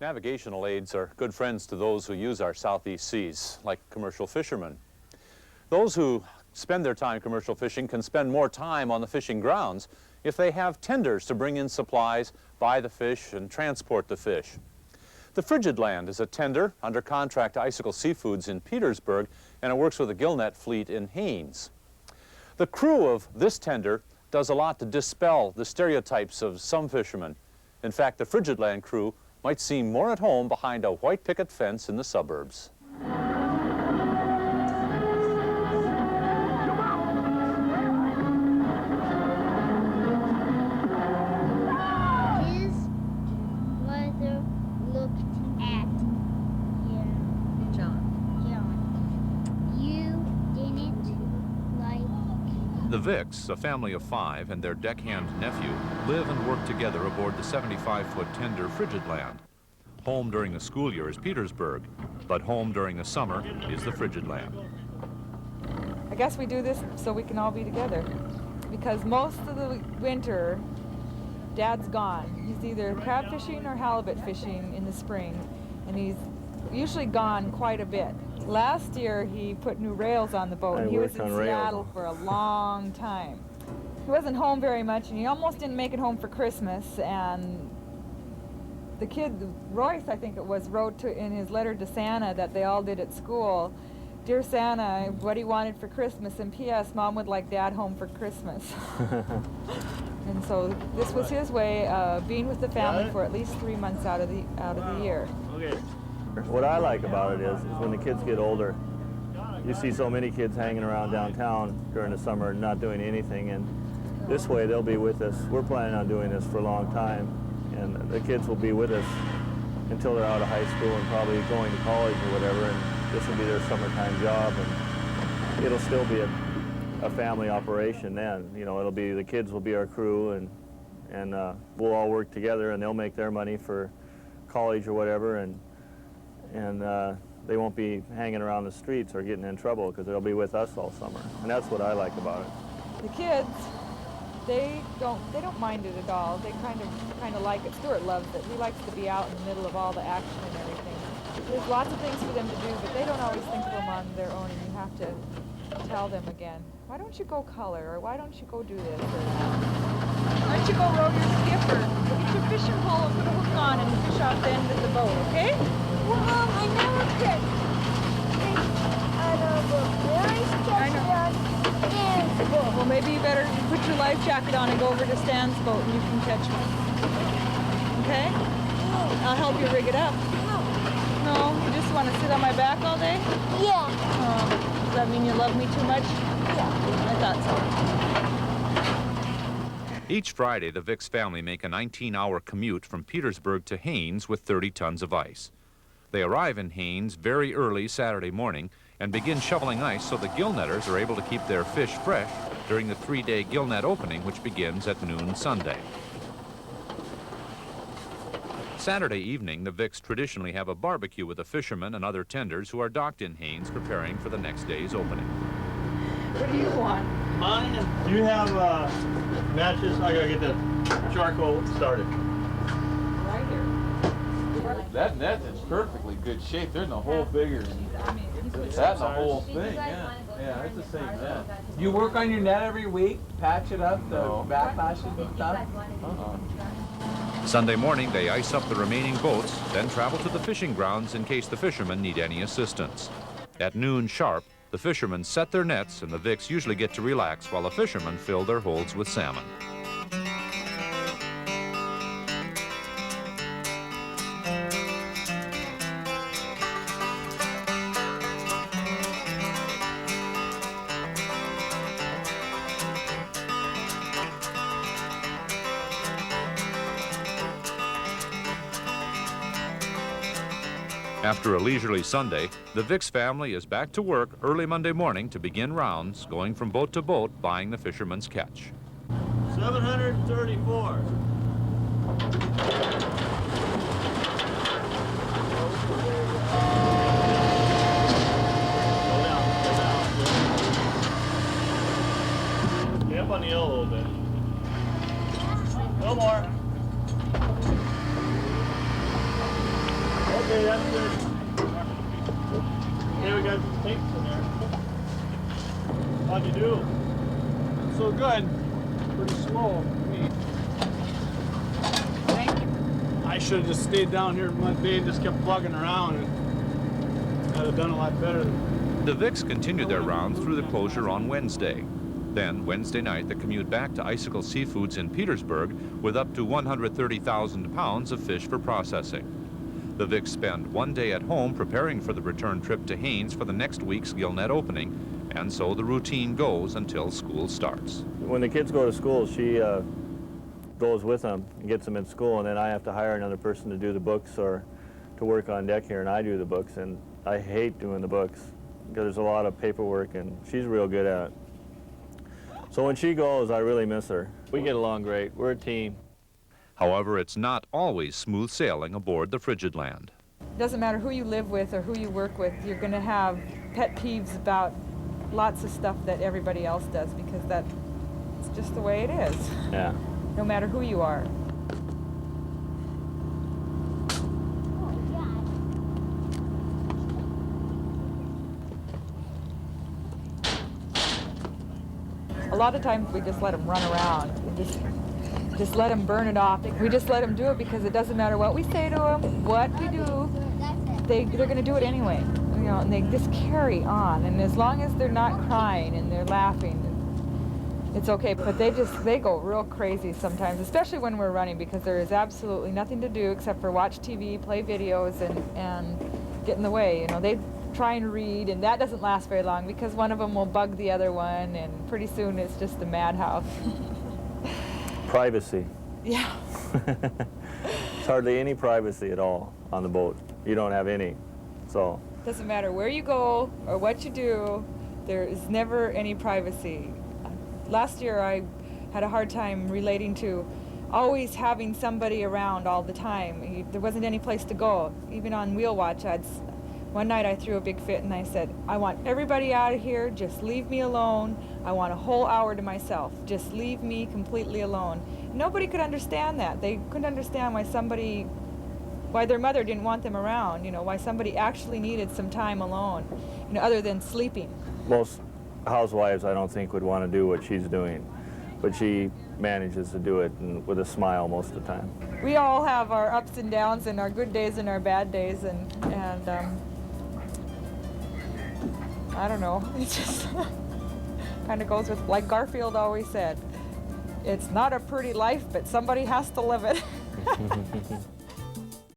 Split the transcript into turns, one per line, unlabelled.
Navigational aids are good friends to those who use our southeast seas, like commercial fishermen. Those who spend their time commercial fishing can spend more time on the fishing grounds if they have tenders to bring in supplies, buy the fish, and transport the fish. The Frigid Land is a tender under contract to Icicle Seafoods in Petersburg, and it works with a gillnet fleet in Haines. The crew of this tender does a lot to dispel the stereotypes of some fishermen. In fact, the Frigid Land crew might seem more at home behind a white picket fence in the suburbs. The Vicks, a family of 5, and their deckhand nephew live and work together aboard the 75-foot tender Frigid Land. Home during the school year is Petersburg, but home during the summer is the Frigid Land.
I guess we do this so we can all be together, because most of the winter, Dad's gone. He's either crab fishing or halibut fishing in the spring, and he's usually gone quite a bit. Last year, he put new rails on the boat, and he was in Seattle for a long time. He wasn't home very much, and he almost didn't make it home for Christmas, and the kid, Royce, I think it was, wrote in his letter to Santa that they all did at school, "Dear Santa, what he wanted for Christmas, and P.S. Mom would like Dad home for Christmas." And so this was his way of being with the family for at least 3 months out of the year.
Okay. What I like about it is when the kids get older, you see so many kids hanging around downtown during the summer not doing anything, and this way they'll be with us. We're planning on doing this for a long time, and the kids will be with us until they're out of high school and probably going to college or whatever, and this will be their summertime job, and it'll still be a family operation then. You know, it'll be, the kids will be our crew, and we'll all work together, and they'll make their money for college or whatever, and they won't be hanging around the streets or getting in trouble because they'll be with us all summer. And that's what I like about it.
The kids, they don't mind it at all. They kind of like it. Stuart loves it. He likes to be out in the middle of all the action and everything. There's lots of things for them to do, but they don't always think of them on their own, and you have to tell them again, why don't you go color, or why don't you go do this, or why don't you go row your skipper, go get your fishing pole and put a hook on and fish off the end of the boat, okay?
Well, Mom, I never catch out of a very
Well, maybe you better put your life jacket on and go over to Stan's boat and you can catch one. Okay?
No.
I'll help you rig it up.
No.
No? You just want to sit on my back all day?
Yeah.
Does that mean you love me too much?
Yeah.
I thought
so. Each Friday, the Vicks family make a 19-hour commute from Petersburg to Haines with 30 tons of ice. They arrive in Haines very early Saturday morning and begin shoveling ice so the gillnetters are able to keep their fish fresh during the 3-day gillnet opening, which begins at noon Sunday. Saturday evening, the Vicks traditionally have a barbecue with the fishermen and other tenders who are docked in Haines preparing for the next day's opening.
What do you want?
Mine. Do you have matches? I gotta get the charcoal started.
Right here.
That net is perfectly good shape. There's no hole bigger than that's the whole thing. Yeah, it's the same net.
You work on your net every week, patch it up, the backlashes and stuff?
Sunday morning, they ice up the remaining boats, then travel to the fishing grounds in case the fishermen need any assistance. At noon sharp, the fishermen set their nets, and the Vicks usually get to relax while the fishermen fill their holds with salmon. After a leisurely Sunday, the Vicks family is back to work early Monday morning to begin rounds, going from boat to boat, buying the fisherman's catch.
734. Get up on the L a little bit. No more. Okay, that's good. Okay, we got tapes in there. How'd you do?
So good. Pretty slow.
Thank you.
I should have just stayed down here one day and just kept plugging around, and I'd have done a lot better.
The Vicks continued their rounds through the closure on Wednesday. Then, Wednesday night, the commute back to Icicle Seafoods in Petersburg with up to 130,000 pounds of fish for processing. The Vicks spend one day at home preparing for the return trip to Haines for the next week's gillnet opening, and so the routine goes until school starts.
When the kids go to school, she goes with them and gets them in school, and then I have to hire another person to do the books or to work on deck here, and I do the books, and I hate doing the books because there's a lot of paperwork, and she's real good at it. So when she goes, I really miss her. We get along great. We're a team.
However, it's not always smooth sailing aboard the Frigid Land.
It doesn't matter who you live with or who you work with, you're going to have pet peeves about lots of stuff that everybody else does, because that's just the way it is,
Yeah.
no matter who you are. A lot of times we just let them run around. We just let them burn it off. We just let them do it because it doesn't matter what we say to them, what we do, they're going to do it anyway. You know, and they just carry on. And as long as they're not crying and they're laughing, it's okay. But they go real crazy sometimes, especially when we're running, because there is absolutely nothing to do except for watch TV, play videos, and get in the way. You know, they try and read, and that doesn't last very long because one of them will bug the other one, and pretty soon it's just a madhouse.
Privacy.
Yeah.
There's hardly any privacy at all on the boat. You don't have any, so.
Doesn't matter where you go or what you do, there is never any privacy. Last year I had a hard time relating to always having somebody around all the time. There wasn't any place to go. Even on wheel watch, one night I threw a big fit and I said, I want everybody out of here, just leave me alone. I want a whole hour to myself. Just leave me completely alone. Nobody could understand that. They couldn't understand why their mother didn't want them around, you know, why somebody actually needed some time alone, you know, other than sleeping.
Most housewives, I don't think, would want to do what she's doing, but she manages to do it with a smile most of the time.
We all have our ups and downs and our good days and our bad days, and I don't know, it just kind of goes with, like Garfield always said, it's not a pretty life, but somebody has to live it.